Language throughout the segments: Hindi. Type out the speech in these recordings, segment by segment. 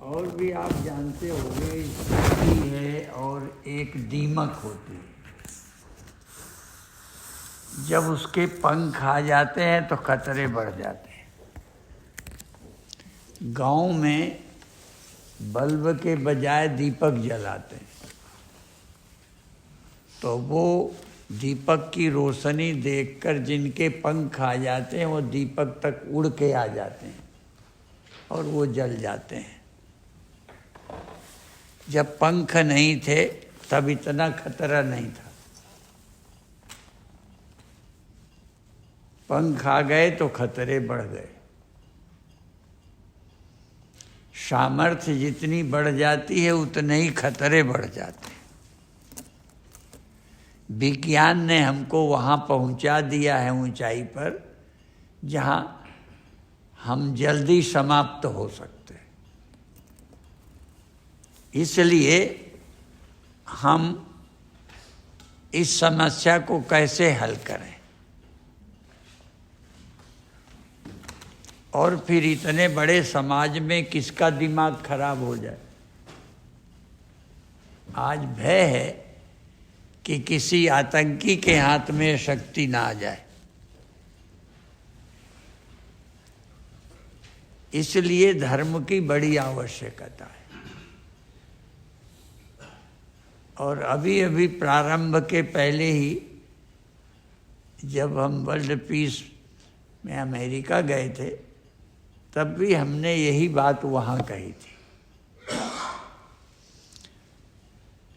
और भी आप जानते होंगे, चींटी है और एक दीमक होती है। जब उसके पंख आ जाते हैं तो खतरे बढ़ जाते हैं। गांव में बल्ब के बजाय दीपक जलाते हैं, तो वो दीपक की रोशनी देखकर जिनके पंख आ जाते हैं वो दीपक तक उड़ के आ जाते हैं और वो जल जाते हैं। जब पंख नहीं थे तब इतना खतरा नहीं था, पंख आ गए तो खतरे बढ़ गए। सामर्थ्य जितनी बढ़ जाती है उतने ही खतरे बढ़ जाते हैं। विज्ञान ने हमको वहाँ पहुँचा दिया है ऊंचाई पर जहाँ हम जल्दी समाप्त हो सकते हैं। इसलिए हम इस समस्या को कैसे हल करें और फिर इतने बड़े समाज में किसका दिमाग खराब हो जाए। आज भय है कि किसी आतंकी के हाथ में शक्ति ना आ जाए, इसलिए धर्म की बड़ी आवश्यकता है। और अभी अभी प्रारंभ के पहले ही जब हम वर्ल्ड पीस में अमेरिका गए थे तब भी हमने यही बात वहाँ कही थी।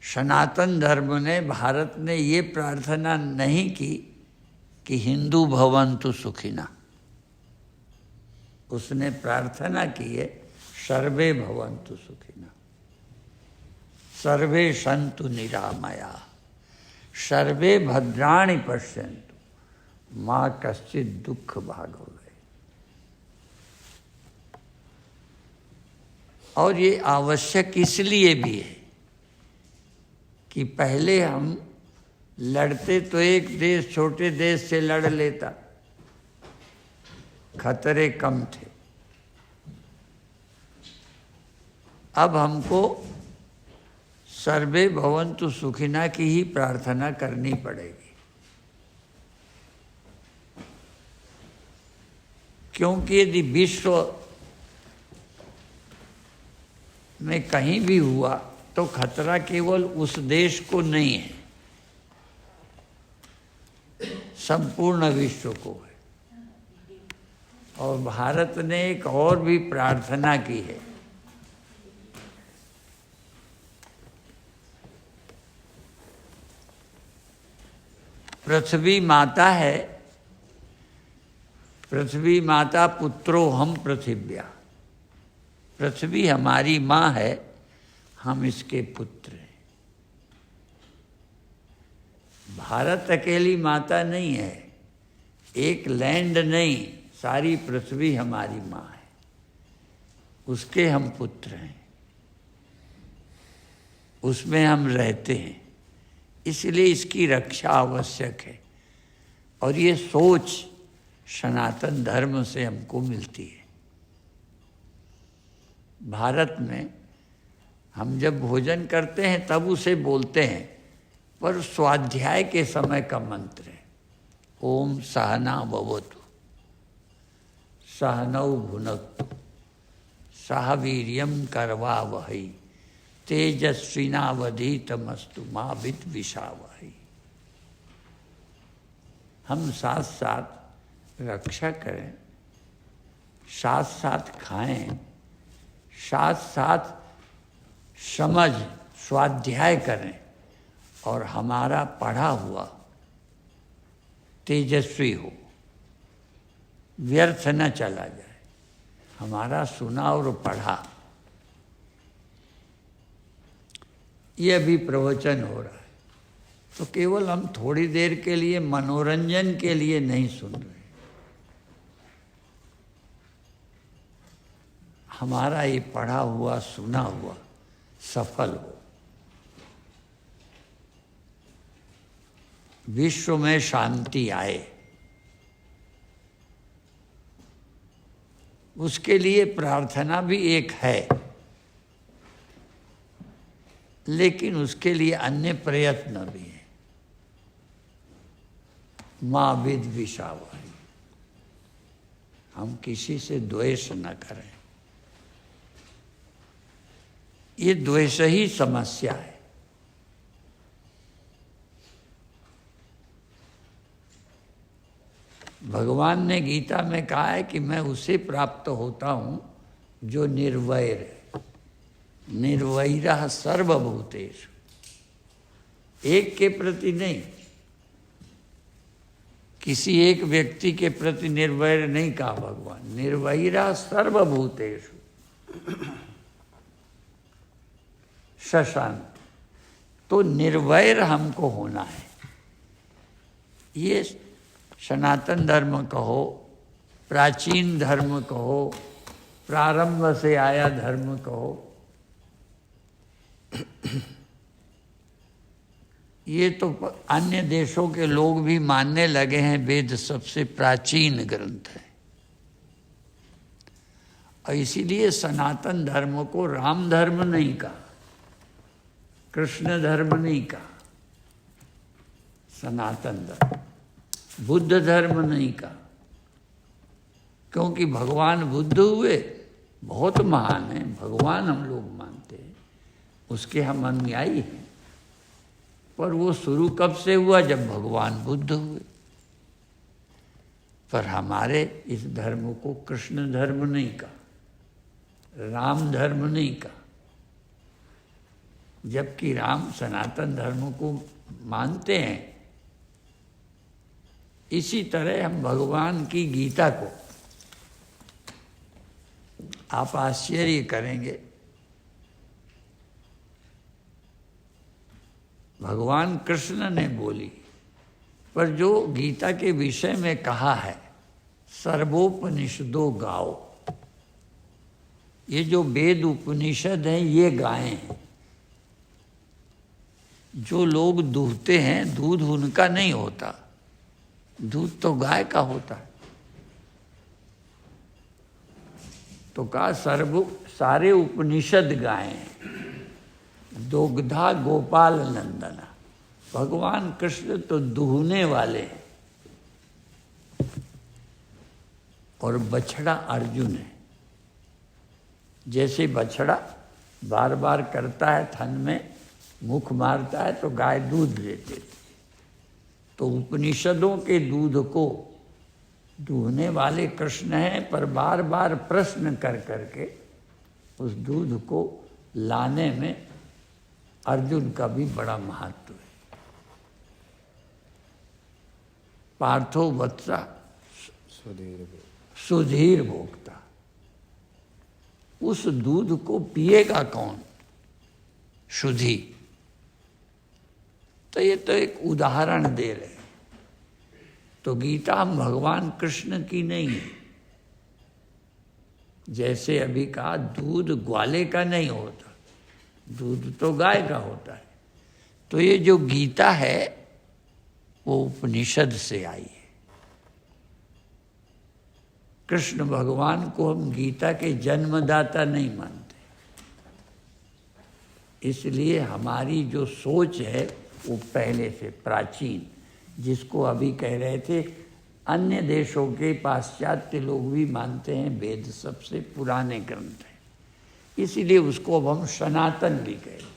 सनातन धर्म ने, भारत ने ये प्रार्थना नहीं की कि हिंदू भवन्तु सुखिनः, उसने प्रार्थना की है सर्वे भवन्तु सुखिनः, सर्वे सन्तु निरामयाः, सर्वे भद्राणि पश्यन्तु मा कश्चित् दुःख भाग् भवेत्। और ये आवश्यक इसलिए भी है कि पहले हम लड़ते तो एक देश छोटे देश से लड़ लेता, खतरे कम थे। अब हमको सर्वे भवन्तु सुखिनः की ही प्रार्थना करनी पड़ेगी, क्योंकि यदि विश्व में कहीं भी हुआ तो खतरा केवल उस देश को नहीं है, संपूर्ण विश्व को है। और भारत ने एक और भी प्रार्थना की है, पृथ्वी माता है, पृथ्वी माता पुत्रो हम पृथिव्या, पृथ्वी हमारी माँ है, हम इसके पुत्र हैं। भारत अकेली माता नहीं है, एक लैंड नहीं, सारी पृथ्वी हमारी माँ है, उसके हम पुत्र हैं, उसमें हम रहते हैं, इसलिए इसकी रक्षा आवश्यक है। और ये सोच सनातन धर्म से हमको मिलती है। भारत में हम जब भोजन करते हैं तब उसे बोलते हैं, पर स्वाध्याय के समय का मंत्र है ओम सहना भवतु सहनौ भुनक्तु सह वीर्यं करवावहै तेजस्विनावधीतमस्तु मा विद्विषावहै। हम साथ साथ रक्षा करें, साथ साथ खाएं, साथ साथ समझ स्वाध्याय करें और हमारा पढ़ा हुआ तेजस्वी हो, व्यर्थ न चला जाए। हमारा सुना और पढ़ा, ये अभी प्रवचन हो रहा है तो केवल हम थोड़ी देर के लिए मनोरंजन के लिए नहीं सुन रहे, हमारा ये पढ़ा हुआ सुना हुआ सफल हो, विश्व में शांति आए, उसके लिए प्रार्थना भी एक है लेकिन उसके लिए अन्य प्रयत्न भी है। माँ विद विषावरी, हम किसी से द्वेष न करें। ये द्वेष ही समस्या है। भगवान ने गीता में कहा है कि मैं उसे प्राप्त होता हूं जो निर्वैर है। निर्वैरः सर्वभूतेषु, एक के प्रति नहीं, किसी एक व्यक्ति के प्रति निर्वैर नहीं कहा भगवान। निर्वैरः सर्वभूतेषु शशांक। तो निर्वैर हमको होना है। ये सनातन धर्म कहो, प्राचीन धर्म कहो, प्रारंभ से आया धर्म कहो, ये तो अन्य देशों के लोग भी मानने लगे हैं वेद सबसे प्राचीन ग्रंथ है। और इसीलिए सनातन धर्म को राम धर्म नहीं कहा, कृष्ण धर्म नहीं कहा, सनातन धर्म, बुद्ध धर्म नहीं कहा। क्योंकि भगवान बुद्ध हुए, बहुत महान है, भगवान हम लोग मानते हैं, उसके हम अनुयायी हैं। पर वो शुरू कब से हुआ? जब भगवान बुद्ध हुए। पर हमारे इस धर्म को कृष्ण धर्म नहीं कहा, राम धर्म नहीं कहा, जबकि राम सनातन धर्म को मानते हैं। इसी तरह हम भगवान की गीता को, आप आश्चर्य करेंगे, भगवान कृष्ण ने बोली, पर जो गीता के विषय में कहा है, सर्वोपनिषदों गाओ, ये जो वेद उपनिषद हैं ये गाए हैं। जो लोग दूहते हैं, दूध उनका नहीं होता, दूध तो गाय का होता है। तो कहा सारे उपनिषद गाए हैं। दुग्धा गोपाल नंदना, भगवान कृष्ण तो दूहने वाले हैं, और बछड़ा अर्जुन है। जैसे बछड़ा बार बार करता है, थन में मुख मारता है तो गाय दूध देती, तो उपनिषदों के दूध को दूहने वाले कृष्ण हैं। पर बार बार प्रश्न कर करके उस दूध को लाने में अर्जुन का भी बड़ा महत्व है। पार्थो वत्सा सुधीर भोक्ता, उस दूध को पिएगा कौन? सुधी। तो ये तो एक उदाहरण दे रहे हैं। तो गीता हम भगवान कृष्ण की नहीं है। जैसे अभी कहा, दूध ग्वाले का नहीं होता, दूध तो गाय का होता है। तो ये जो गीता है वो उपनिषद से आई है। कृष्ण भगवान को हम गीता के जन्मदाता नहीं मानते। इसलिए हमारी जो सोच है वो पहले से प्राचीन, जिसको अभी कह रहे थे, अन्य देशों के पाश्चात्य लोग भी मानते हैं वेद सबसे पुराने ग्रंथ हैं। इसीलिए उसको अब हम सनातन भी कहते हैं।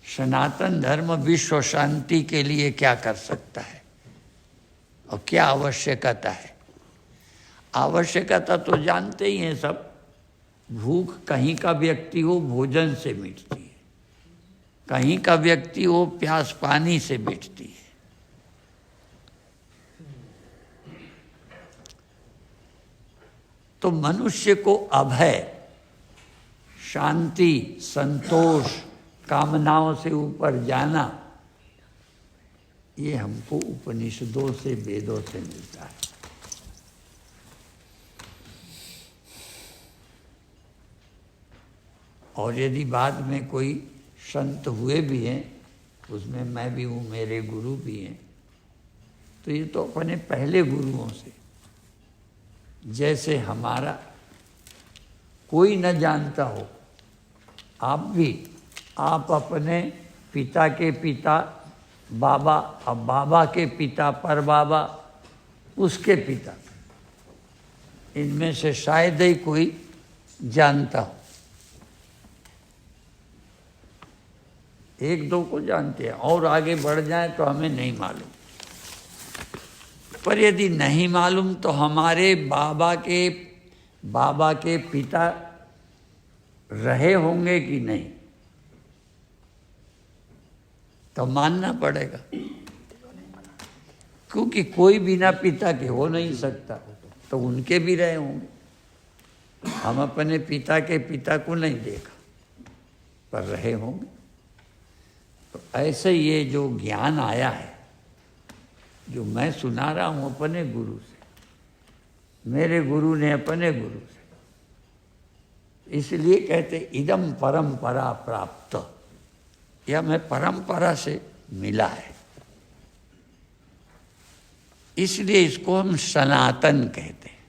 सनातन धर्म विश्व शांति के लिए क्या कर सकता है और क्या आवश्यकता है? आवश्यकता तो जानते ही हैं सब। भूख कहीं का व्यक्ति हो भोजन से मिटती है, कहीं का व्यक्ति हो प्यास पानी से मिटती है। तो मनुष्य को अभय, शांति, संतोष, कामनाओं से ऊपर जाना, ये हमको उपनिषदों से, वेदों से मिलता है। और यदि बाद में कोई संत हुए भी हैं, उसमें मैं भी हूँ, मेरे गुरु भी हैं, तो ये तो अपने पहले गुरुओं से। जैसे हमारा कोई न जानता हो आप अपने पिता के पिता बाबा, अब बाबा के पिता पर बाबा, उसके पिता, इनमें से शायद ही कोई जानता हो। एक दो को जानते हैं, और आगे बढ़ जाए तो हमें नहीं मालूम। पर यदि नहीं मालूम तो हमारे बाबा के पिता रहे होंगे कि नहीं, तो मानना पड़ेगा, क्योंकि कोई बिना पिता के हो नहीं सकता, तो उनके भी रहे होंगे। हम अपने पिता के पिता को नहीं देखा, पर रहे होंगे। तो ऐसे ये जो ज्ञान आया है, जो मैं सुना रहा हूँ अपने गुरु से, मेरे गुरु ने अपने गुरु से, इसलिए कहते इदम परंपरा प्राप्त, यह मैं परंपरा से मिला है, इसलिए इसको हम सनातन कहते हैं।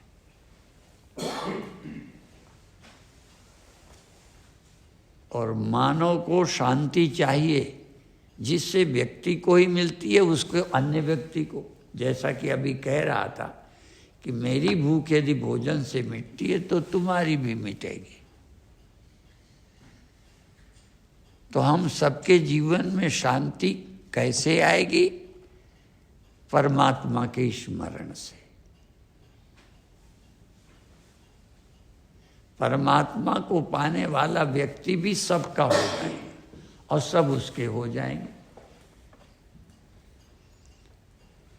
और मानव को शांति चाहिए, जिससे व्यक्ति को ही मिलती है, उसको अन्य व्यक्ति को। जैसा कि अभी कह रहा था कि मेरी भूख यदि भोजन से मिटती है तो तुम्हारी भी मिटेगी। तो हम सबके जीवन में शांति कैसे आएगी? परमात्मा के स्मरण से। परमात्मा को पाने वाला व्यक्ति भी सबका हो जाएगा और सब उसके हो जाएंगे।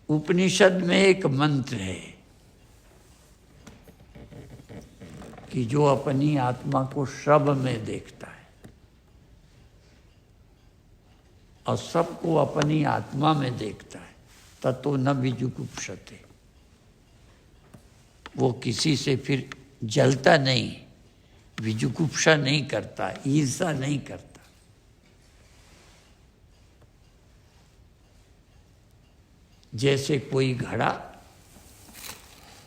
उपनिषद में एक मंत्र है कि जो अपनी आत्मा को सब में देखता है और सबको अपनी आत्मा में देखता है, ततो न विजुगुप्सते, वो किसी से फिर जलता नहीं, विजुगुप्सा नहीं करता, ईर्षा नहीं करता। जैसे कोई घड़ा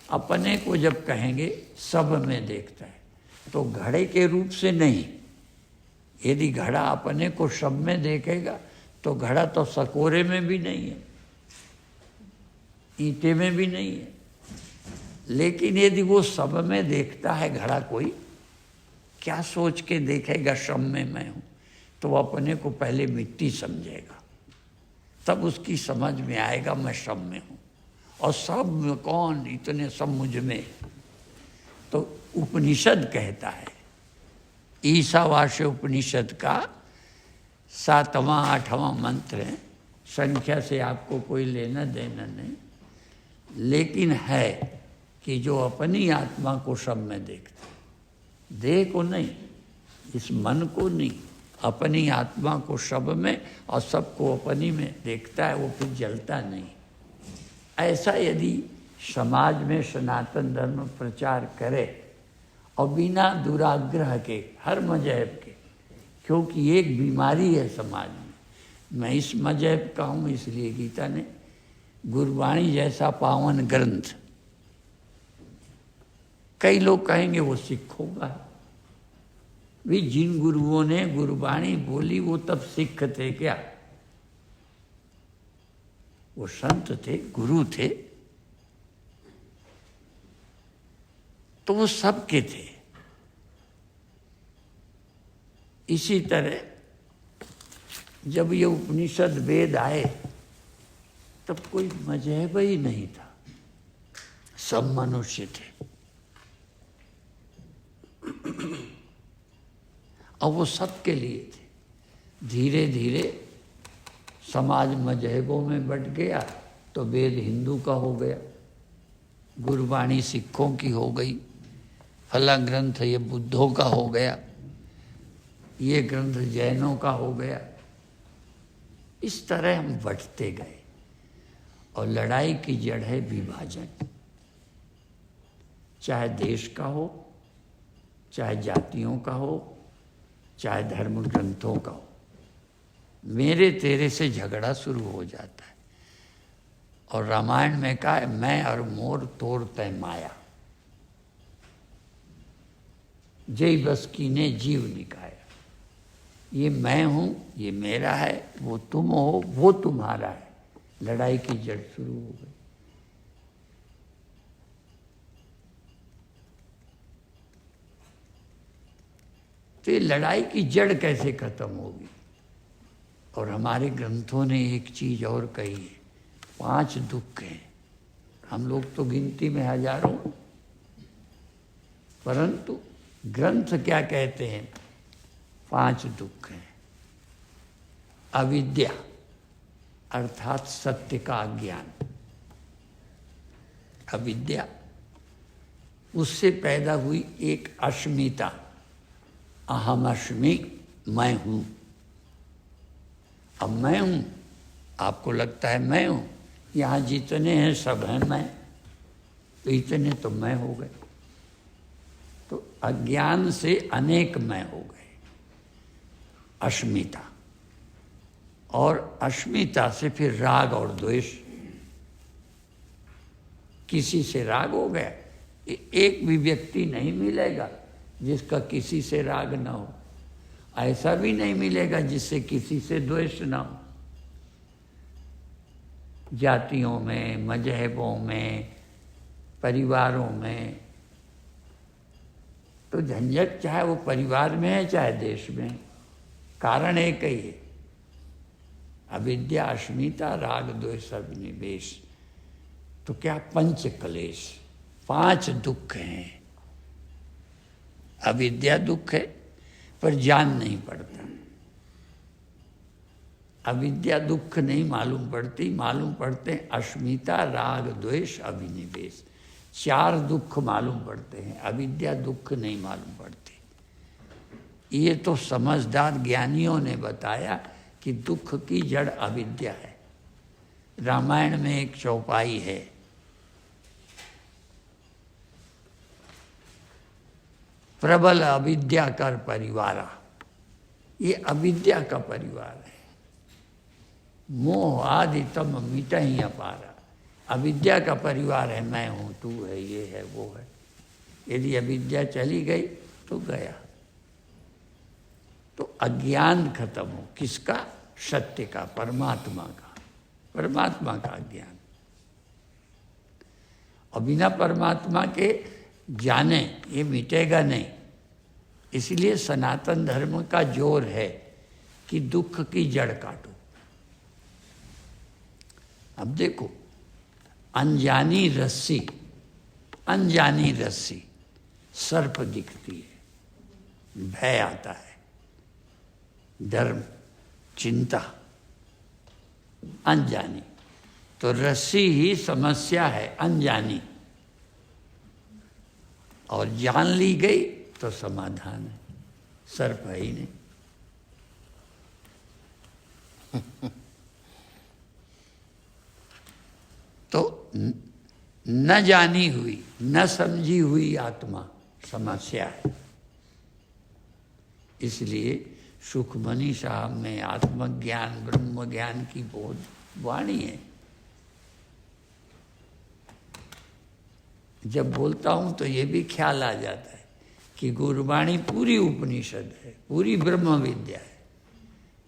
अपने को जब कहेंगे सब में देखता है, तो घड़े के रूप से नहीं। यदि घड़ा अपने को सब में देखेगा तो घड़ा तो सकोरे में भी नहीं है, ईंटे में भी नहीं है। लेकिन यदि वो सब में देखता है घड़ा, कोई क्या सोच के देखेगा सब में मैं हूं, तो वो अपने को पहले मिट्टी समझेगा, तब उसकी समझ में आएगा मैं सब में हूं। और सब में कौन, इतने सब मुझ में। तो उपनिषद कहता है, ईशावास्य उपनिषद का 7वां 8वां मंत्र है, संख्या से आपको कोई लेना देना नहीं, लेकिन है कि जो अपनी आत्मा को सब में देखता है, देह को नहीं, इस मन को नहीं, अपनी आत्मा को सब में और सबको अपनी में देखता है, वो फिर जलता नहीं। ऐसा यदि समाज में सनातन धर्म प्रचार करे और बिना दुराग्रह के, हर मजहब के, क्योंकि एक बीमारी है समाज में। मैं इस मजहब का हूँ, इसलिए गीता ने गुरबाणी जैसा पावन ग्रंथ, कई लोग कहेंगे वो सिखों का है। भी जिन गुरुओं ने गुरबाणी बोली वो तब सिख थे क्या? वो संत थे, गुरु थे, तो वो सबके थे। इसी तरह जब ये उपनिषद वेद आए तब कोई मजहब ही नहीं था, सब मनुष्य थे। और वो सबके लिए थे। धीरे धीरे समाज मजहबों में बट गया, तो वेद हिंदू का हो गया, गुरबाणी सिखों की हो गई, फला ग्रंथ ये बुद्धों का हो गया, ये ग्रंथ जैनों का हो गया। इस तरह हम बंटते गए और लड़ाई की जड़ है विभाजन, चाहे देश का हो, चाहे जातियों का हो, चाहे धर्म ग्रंथों का हो। मेरे तेरे से झगड़ा शुरू हो जाता है। और रामायण में कहा है, मैं और मोर तोर तय माया, जय बस कीने जीव निकाया। ये मैं हूँ, ये मेरा है, वो तुम हो, वो तुम्हारा है। लड़ाई की जड़ शुरू हो गई। तो ये लड़ाई की जड़ कैसे खत्म होगी? और हमारे ग्रंथों ने एक चीज और कही है, 5 दुख हैं। हम लोग तो गिनती में हजारों, परंतु ग्रंथ क्या कहते हैं? 5 दुख हैं। अविद्या अर्थात सत्य का अज्ञान, अविद्या, उससे पैदा हुई एक अस्मिता, अहम अस्मि, मैं हूं। अब मैं हूं, आपको लगता है मैं हूं, यहां जितने हैं सब हैं मैं, तो इतने तो मैं हो गए। तो अज्ञान से अनेक मैं हो गए, अस्मिता। और अस्मिता से फिर राग और द्वेष। किसी से राग हो गया, एक भी व्यक्ति नहीं मिलेगा जिसका किसी से राग ना हो। ऐसा भी नहीं मिलेगा जिससे किसी से द्वेष ना हो। जातियों में, मजहबों में, परिवारों में तो झंझट, चाहे वो परिवार में है चाहे देश में, कारण एक ही है, अविद्या, अस्मिता, राग, द्वेष, अभिनिवेश। तो क्या? 5 क्लेश, 5 दुख हैं। अविद्या दुख है पर जान नहीं पड़ता। अविद्या दुख नहीं मालूम पड़ती, मालूम पड़ते हैं अस्मिता, राग, द्वेष, अभिनिवेश। 4 दुख मालूम पड़ते हैं, अविद्या दुख नहीं मालूम पड़ती। ये तो समझदार ज्ञानियों ने बताया कि दुख की जड़ अविद्या है। रामायण में एक चौपाई है, प्रबल अविद्या कर परिवारा। ये अविद्या का परिवार है। मोह आदि तम मिटहि अपारा। अविद्या का परिवार है, मैं हूं, तू है, ये है, वो है। यदि अविद्या चली गई तो गया। तो अज्ञान खत्म हो, किसका? सत्य का, परमात्मा का, परमात्मा का अज्ञान। और बिना परमात्मा के जाने ये मिटेगा नहीं। इसलिए सनातन धर्म का जोर है कि दुख की जड़ काटो। अब देखो, अनजानी रस्सी, अनजानी रस्सी सर्प दिखती है, भय आता है, धर्म, चिंता, अनजानी। तो रस्सी ही समस्या है, अनजानी। और जान ली गई तो समाधान है, सर्प है ही नहीं। तो न जानी हुई, न समझी हुई आत्मा समस्या है। इसलिए सुखमणि साहब में आत्मज्ञान, ब्रह्म ज्ञान की बहुत वाणी है। जब बोलता हूं तो ये भी ख्याल आ जाता है कि गुरबाणी पूरी उपनिषद है, पूरी ब्रह्म विद्या है।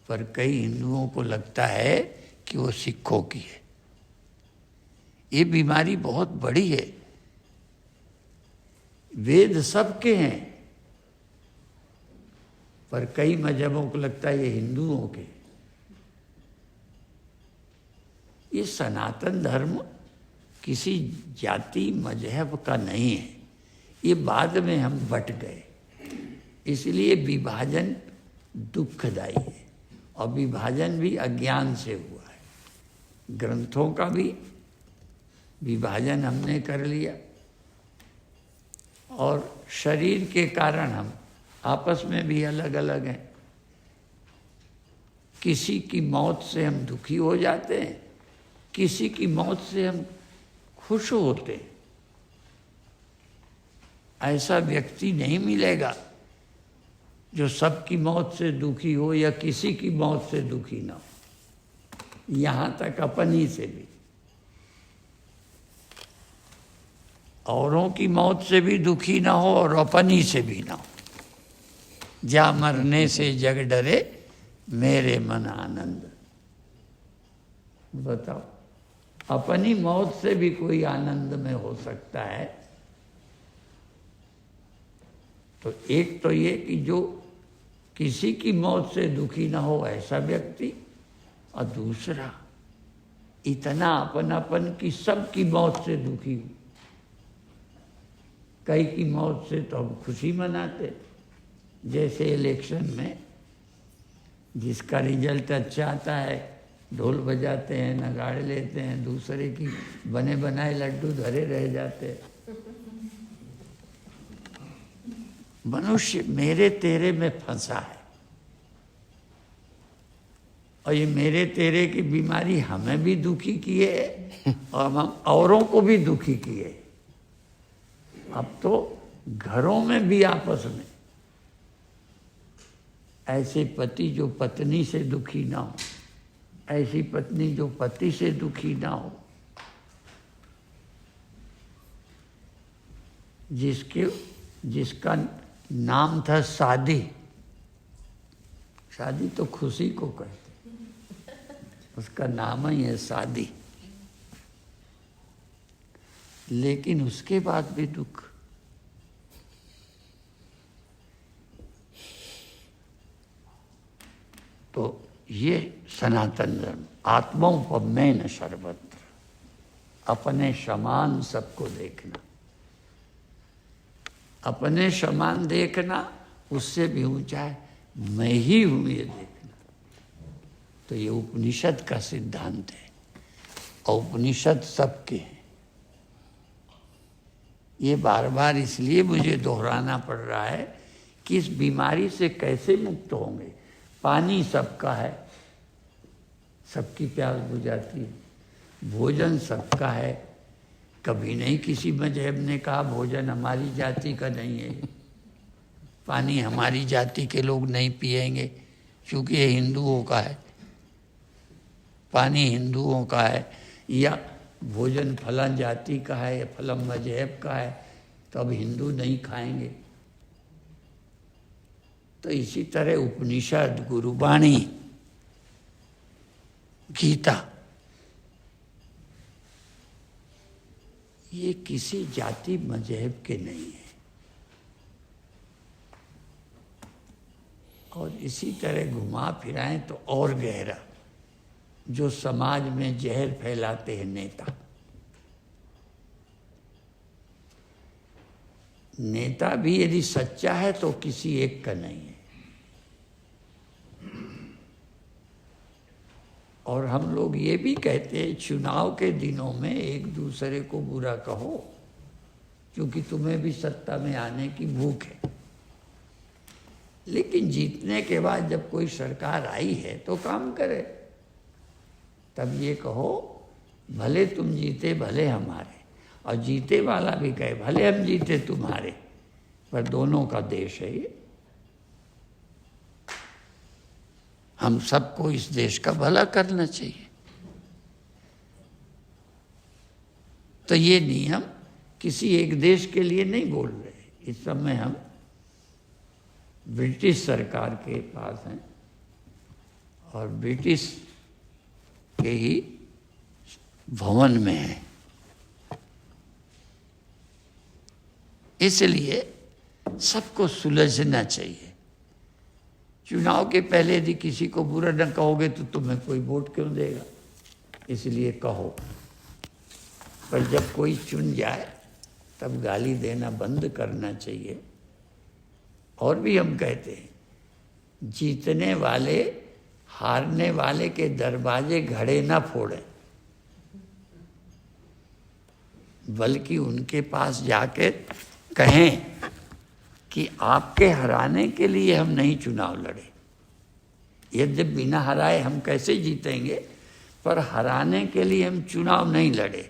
पर कई हिंदुओं को लगता है कि वो सिखों की है। ये बीमारी बहुत बड़ी है। वेद सबके हैं, पर कई मजहबों को लगता है ये हिंदुओं के। ये सनातन धर्म किसी जाति मजहब का नहीं है। ये बाद में हम बट गए, इसलिए विभाजन दुखदायी है। और विभाजन भी अज्ञान से हुआ है। ग्रंथों का भी विभाजन हमने कर लिया, और शरीर के कारण हम आपस में भी अलग अलग हैं। किसी की मौत से हम दुखी हो जाते हैं, किसी की मौत से हम खुश होते हैं। ऐसा व्यक्ति नहीं मिलेगा जो सबकी मौत से दुखी हो या किसी की मौत से दुखी ना हो। यहां तक अपनी से भी, औरों की मौत से भी दुखी ना हो और अपनी से भी ना हो। जा मरने से जग डरे मेरे मन आनंद। बताओ, अपनी मौत से भी कोई आनंद में हो सकता है? तो एक तो ये कि जो किसी की मौत से दुखी ना हो ऐसा व्यक्ति, और दूसरा इतना अपनापन कि सबकी मौत से दुखी हो। कई की मौत से तो हम खुशी मनाते, जैसे इलेक्शन में जिसका रिजल्ट अच्छा आता है ढोल बजाते हैं, नगाड़े लेते हैं, दूसरे की बने बनाए लड्डू धरे रह जाते हैं। मनुष्य मेरे तेरे में फंसा है, और ये मेरे तेरे की बीमारी हमें भी दुखी किए और हम औरों को भी दुखी किए। अब तो घरों में भी आपस में ऐसे पति जो पत्नी से दुखी ना हो, ऐसी पत्नी जो पति से दुखी ना हो, जिसका नाम था शादी। शादी तो खुशी को कहते, उसका नाम ही है शादी, लेकिन उसके बाद भी दुख। तो ये सनातन धर्म, आत्मोपमेन सर्वत्र, अपने समान सबको देखना, अपने समान देखना, उससे भी ऊंचा है मैं ही हूं ये देखना। तो ये उपनिषद का सिद्धांत है, और उपनिषद सबके हैं। ये बार बार इसलिए मुझे दोहराना पड़ रहा है कि इस बीमारी से कैसे मुक्त होंगे। पानी सबका है, सबकी प्यास बुझाती है, भोजन सबका है, कभी नहीं किसी मजहब ने कहा भोजन हमारी जाति का नहीं है, पानी हमारी जाति के लोग नहीं पिएंगे क्योंकि ये हिंदुओं का है, पानी हिंदुओं का है, या भोजन फलां जाति का है या फलां मजहब का है तो अब हिंदू नहीं खाएंगे। तो इसी तरह उपनिषद, गुरुवाणी, गीता, ये किसी जाति मजहब के नहीं है। और इसी तरह घुमा फिराएं तो और गहरा, जो समाज में जहर फैलाते हैं नेता। नेता भी यदि सच्चा है तो किसी एक का नहीं है। और हम लोग ये भी कहते हैं चुनाव के दिनों में एक दूसरे को बुरा कहो, क्योंकि तुम्हें भी सत्ता में आने की भूख है। लेकिन जीतने के बाद जब कोई सरकार आई है तो काम करे, तब ये कहो भले तुम जीते भले हमारे, और जीते वाला भी कहे भले हम जीते तुम्हारे, पर दोनों का देश है ये। हम सबको इस देश का भला करना चाहिए। तो ये नियम किसी एक देश के लिए नहीं बोल रहे। इस समय हम ब्रिटिश सरकार के पास हैं और ब्रिटिश के ही भवन में हैं। इसलिए सबको सुलझना चाहिए। चुनाव के पहले यदि किसी को बुरा न कहोगे तो तुम्हें कोई वोट क्यों देगा, इसलिए कहो। पर जब कोई चुन जाए तब गाली देना बंद करना चाहिए। और भी हम कहते हैं जीतने वाले हारने वाले के दरवाजे घड़े ना फोड़े, बल्कि उनके पास जाके कहें कि आपके हराने के लिए हम नहीं चुनाव लड़े। यदि बिना हराए हम कैसे जीतेंगे, पर हराने के लिए हम चुनाव नहीं लड़े।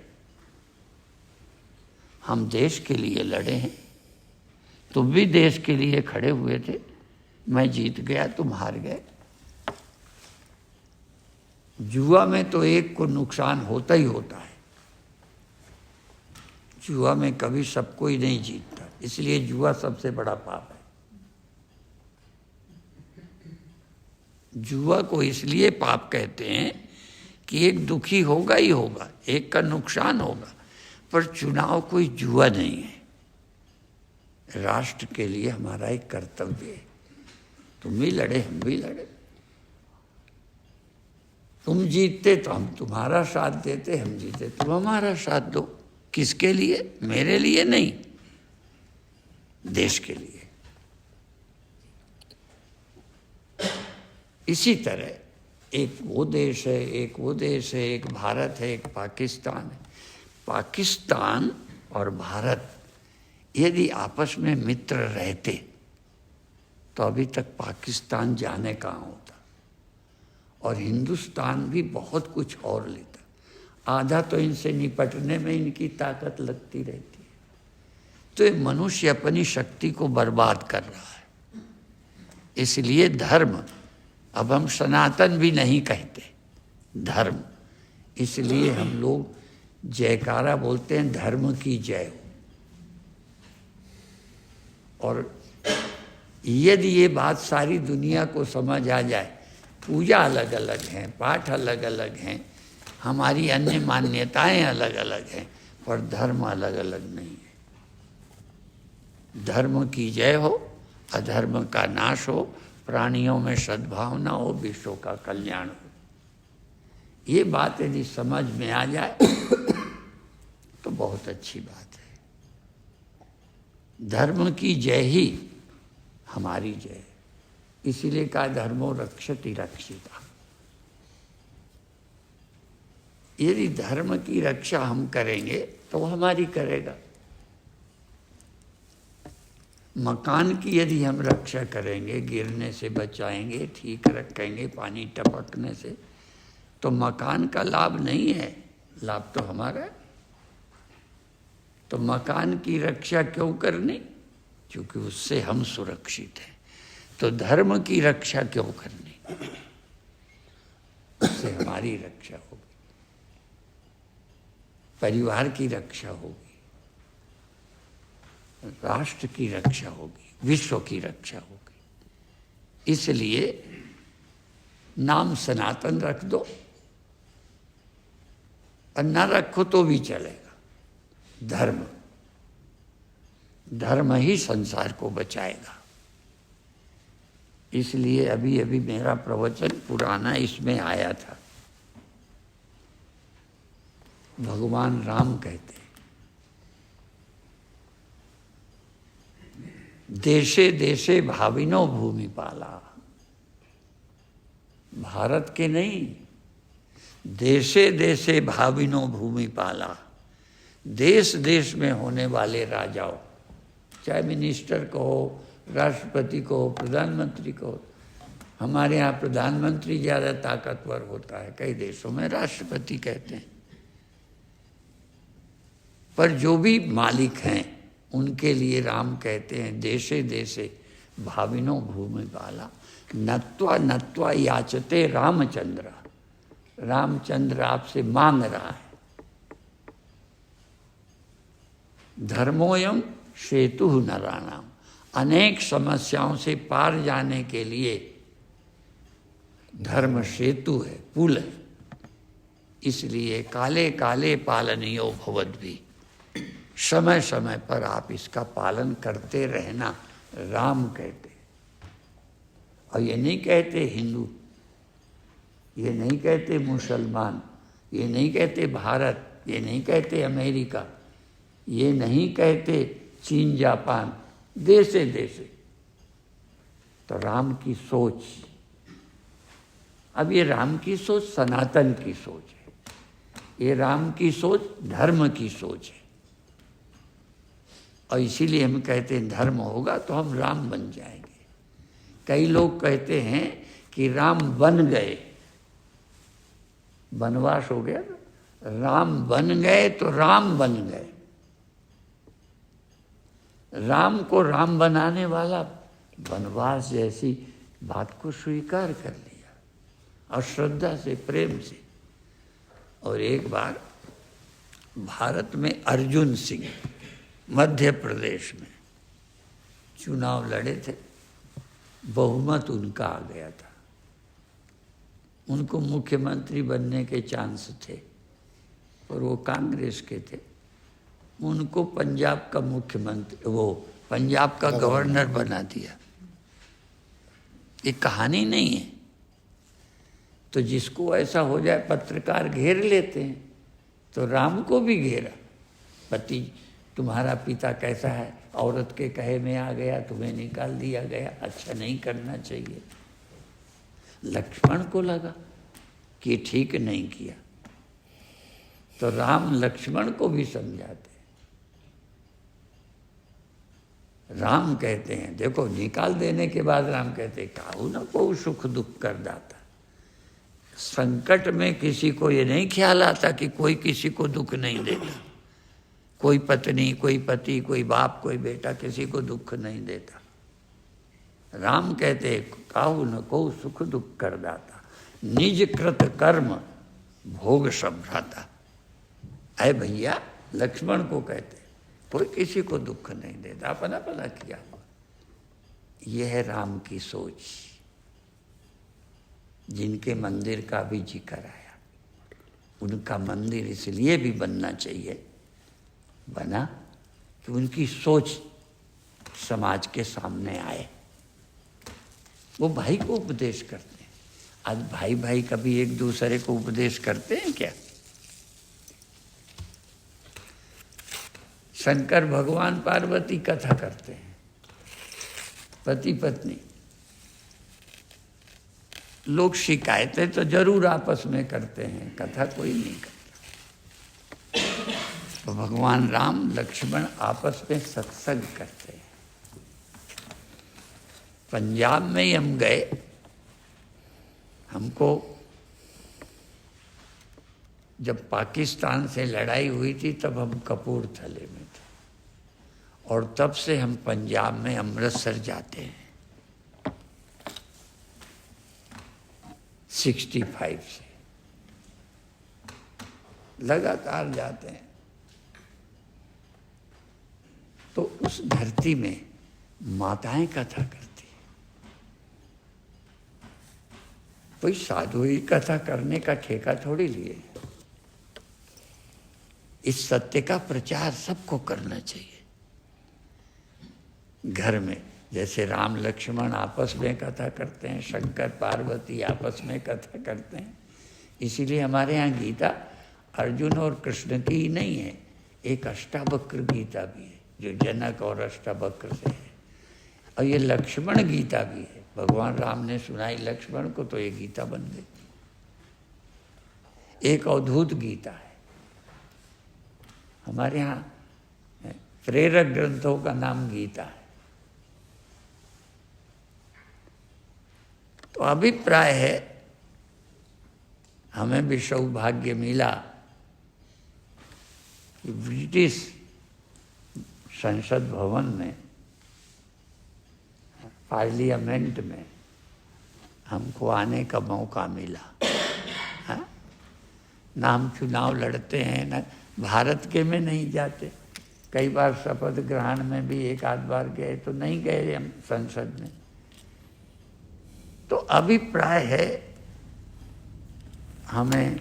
हम देश के लिए लड़े हैं। तुम भी देश के लिए खड़े हुए थे, मैं जीत गया तुम हार गए। जुआ में तो एक को नुकसान होता ही होता है। जुआ में कभी सबको ही नहीं जीतता, इसलिए जुआ सबसे बड़ा पाप है। जुआ को इसलिए पाप कहते हैं कि एक दुखी होगा ही होगा, एक का नुकसान होगा, पर चुनाव कोई जुआ नहीं है। राष्ट्र के लिए हमारा एक कर्तव्य है। तुम भी लड़े, हम भी लड़े, तुम जीतते तो हम तुम्हारा साथ देते, हम जीते तुम हमारा साथ दो। किसके लिए? मेरे लिए नहीं, देश के लिए। इसी तरह एक वो देश है, एक वो देश है, एक भारत है, एक पाकिस्तान है। पाकिस्तान और भारत यदि आपस में मित्र रहते तो अभी तक पाकिस्तान जाने कहाँ होता, और हिंदुस्तान भी बहुत कुछ और लेता। आधा तो इनसे निपटने में इनकी ताकत लगती रहती है। तो ये मनुष्य अपनी शक्ति को बर्बाद कर रहा है। इसलिए धर्म, अब हम सनातन भी नहीं कहते, धर्म। इसलिए हम लोग जयकारा बोलते हैं, धर्म की जय हो। और यदि ये बात सारी दुनिया को समझ आ जाए, पूजा अलग अलग हैं, पाठ अलग अलग हैं, हमारी अन्य मान्यताएं अलग अलग हैं, पर धर्म अलग अलग नहीं है। धर्म की जय हो, अधर्म का नाश हो, प्राणियों में सद्भावना हो, विश्व का कल्याण हो। ये बात यदि समझ में आ जाए तो बहुत अच्छी बात है। धर्म की जय ही हमारी जय है। इसीलिए कहा धर्मो रक्षति रक्षिता। यदि धर्म की रक्षा हम करेंगे तो वो हमारी करेगा। मकान की यदि हम रक्षा करेंगे, गिरने से बचाएंगे, ठीक रखेंगे, पानी टपकने से, तो मकान का लाभ नहीं है, लाभ तो हमारा है। तो मकान की रक्षा क्यों करनी? क्योंकि उससे हम सुरक्षित हैं। तो धर्म की रक्षा क्यों करनी? उससे हमारी रक्षा होगी, परिवार की रक्षा होगी, राष्ट्र की रक्षा होगी, विश्व की रक्षा होगी। इसलिए नाम सनातन रख दो, और न रखो तो भी चलेगा। धर्म, धर्म ही संसार को बचाएगा। इसलिए अभी अभी मेरा प्रवचन पुराना इसमें आया था। भगवान राम कहते हैं, देशे देशे भाविनो भूमिपाला। भारत के नहीं, देशे देशे भाविनो भूमिपाला। देश देश में होने वाले राजाओं, चाहे मिनिस्टर को हो, राष्ट्रपति को हो, प्रधानमंत्री को हो। हमारे यहाँ प्रधानमंत्री ज़्यादा ताकतवर होता है, कई देशों में राष्ट्रपति कहते हैं। पर जो भी मालिक हैं उनके लिए राम कहते हैं, देशे देशे भाविनो भूमिपाला। नत्वा नत्वा याचते रामचंद्र। रामचंद्र आपसे मांग रहा है। धर्मोयम सेतु नराणाम। अनेक समस्याओं से पार जाने के लिए धर्म सेतु है, पुल है। इसलिए काले काले पालनीयो भवद्भिः। समय समय पर आप इसका पालन करते रहना, राम कहते। और ये नहीं कहते हिंदू, ये नहीं कहते मुसलमान, ये नहीं कहते भारत, ये नहीं कहते अमेरिका, ये नहीं कहते चीन जापान, देशे देशे। तो राम की सोच, अब ये राम की सोच सनातन की सोच है, ये राम की सोच धर्म की सोच है। और इसीलिए हम कहते हैं धर्म होगा तो हम राम बन जाएंगे। कई लोग कहते हैं कि राम बन गए, वनवास हो गया, राम बन गए तो राम बन गए। राम को राम बनाने वाला वनवास जैसी बात को स्वीकार कर लिया, और श्रद्धा से, प्रेम से। और एक बार भारत में अर्जुन सिंह मध्य प्रदेश में चुनाव लड़े थे, बहुमत उनका आ गया था। उनको मुख्यमंत्री बनने के चांस थे, और वो कांग्रेस के थे। उनको पंजाब का मुख्यमंत्री, वो पंजाब का गवर्नर बना दिया। ये कहानी नहीं है। तो जिसको ऐसा हो जाए, पत्रकार घेर लेते हैं। तो राम को भी घेरा, पति तुम्हारा पिता कैसा है, औरत के कहे में आ गया, तुम्हें निकाल दिया गया, अच्छा नहीं करना चाहिए। लक्ष्मण को लगा कि ठीक नहीं किया, तो राम लक्ष्मण को भी समझाते हैं। राम कहते हैं, देखो निकाल देने के बाद राम कहते हैं, काहू न को सुख दुख कर दाता। संकट में किसी को ये नहीं ख्याल आता कि कोई किसी को दुख नहीं देता। कोई पत्नी, कोई पति, कोई बाप, कोई बेटा किसी को दुख नहीं देता। राम कहते काहू न को सुख दुख कर दाता, निज कृत कर्म भोग संभ्राता। अरे भैया, लक्ष्मण को कहते कोई किसी को दुख नहीं देता, अपना अपना किया। यह है राम की सोच, जिनके मंदिर का भी जिक्र आया। उनका मंदिर इसलिए भी बनना चाहिए, बना कि उनकी सोच समाज के सामने आए। वो भाई को उपदेश करते हैं। आज भाई भाई कभी एक दूसरे को उपदेश करते हैं क्या? शंकर भगवान पार्वती कथा करते हैं, पति पत्नी। लोग शिकायतें तो जरूर आपस में करते हैं, कथा कोई नहीं करता। तो भगवान राम लक्ष्मण आपस में सत्संग करते हैं। पंजाब में ही हम गए, हमको जब पाकिस्तान से लड़ाई हुई थी तब हम कपूरथले में थे, और तब से हम पंजाब में अमृतसर जाते हैं 65 से लगातार जाते हैं। तो उस धरती में माताएं कथा करती हैं। कोई साधु ही कथा करने का ठेका थोड़ी लिए। इस सत्य का प्रचार सबको करना चाहिए। घर में जैसे राम लक्ष्मण आपस में कथा करते हैं, शंकर पार्वती आपस में कथा करते हैं। इसीलिए हमारे यहाँ गीता अर्जुन और कृष्ण की ही नहीं है, एक अष्टावक्र गीता भी है जो जनक और अष्टावक्र से है, और ये लक्ष्मण गीता भी है। भगवान राम ने सुनाई लक्ष्मण को तो ये गीता बन गई। एक अवधूत गीता है। हमारे यहाँ प्रेरक ग्रंथों का नाम गीता है। तो अभिप्राय है, हमें भी सौभाग्य मिला कि ब्रिटिश संसद भवन में, पार्लियामेंट में हमको आने का मौका मिला। हाँ? ना हम चुनाव लड़ते हैं, ना भारत के में नहीं जाते। कई बार शपथ ग्रहण में भी एक आध बार गए, तो नहीं गए हम संसद में। तो अभिप्राय है, हमें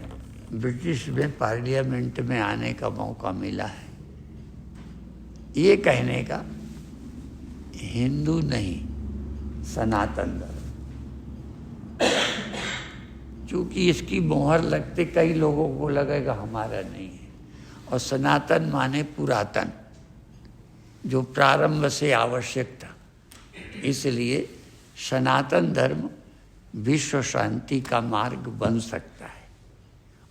ब्रिटिश में पार्लियामेंट में आने का मौका मिला है। ये कहने का हिंदू नहीं, सनातन धर्म। चूंकि इसकी मोहर लगते कई लोगों को लगेगा हमारा नहीं है, और सनातन माने पुरातन, जो प्रारंभ से आवश्यक था। इसलिए सनातन धर्म विश्व शांति का मार्ग बन सकता है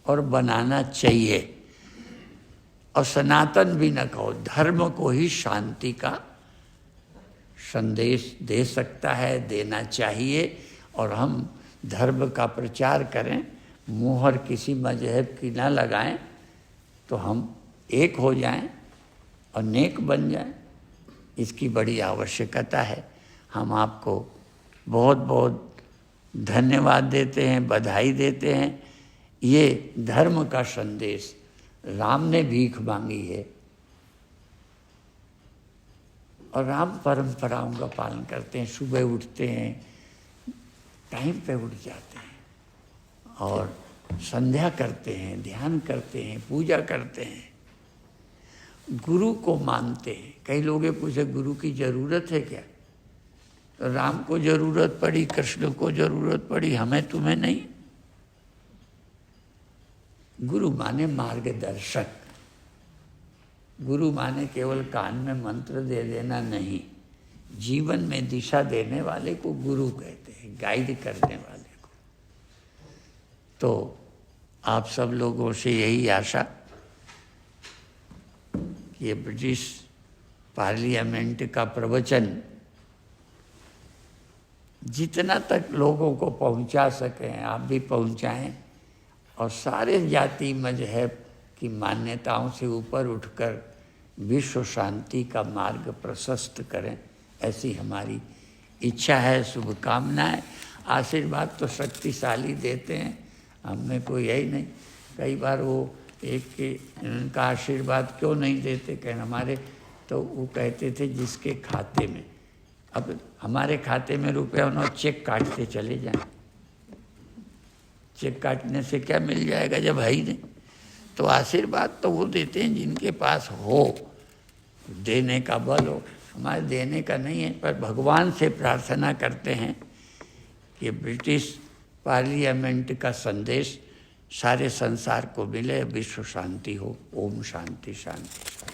और बनाना चाहिए। और सनातन भी न कहो, धर्म को ही शांति का संदेश दे सकता है, देना चाहिए। और हम धर्म का प्रचार करें, मुहर किसी मजहब की ना लगाएं, तो हम एक हो जाएं और नेक बन जाएं। इसकी बड़ी आवश्यकता है। हम आपको बहुत बहुत धन्यवाद देते हैं, बधाई देते हैं। ये धर्म का संदेश, राम ने भीख मांगी है, और राम परंपराओं का पालन करते हैं। सुबह उठते हैं, टाइम पे उठ जाते हैं, और संध्या करते हैं, ध्यान करते हैं, पूजा करते हैं, गुरु को मानते हैं। कई लोग ये पूछे गुरु की जरूरत है क्या? तो राम को जरूरत पड़ी, कृष्ण को जरूरत पड़ी, हमें तुम्हें नहीं। गुरु माने मार्गदर्शक, गुरु माने केवल कान में मंत्र दे देना नहीं, जीवन में दिशा देने वाले को गुरु कहते हैं, गाइड करने वाले को। तो आप सब लोगों से यही आशा कि ये ब्रिटिश पार्लियामेंट का प्रवचन जितना तक लोगों को पहुंचा सकें आप भी पहुंचाएं, और सारे जाति मजहब की मान्यताओं से ऊपर उठकर विश्व शांति का मार्ग प्रशस्त करें, ऐसी हमारी इच्छा है, शुभकामनाएं। आशीर्वाद तो शक्तिशाली देते हैं, हमें कोई यही नहीं। कई बार वो एक का आशीर्वाद क्यों नहीं देते, कहना हमारे तो वो कहते थे जिसके खाते में, अब हमारे खाते में रुपया उन्होंने चेक काटते चले जाएं, चेक काटने से क्या मिल जाएगा जब है ही नहीं। तो आशीर्वाद तो वो देते हैं जिनके पास हो, देने का बल हो। हमारे देने का नहीं है, पर भगवान से प्रार्थना करते हैं कि ब्रिटिश पार्लियामेंट का संदेश सारे संसार को मिले, विश्व शांति हो। ओम शांति शांति शांति।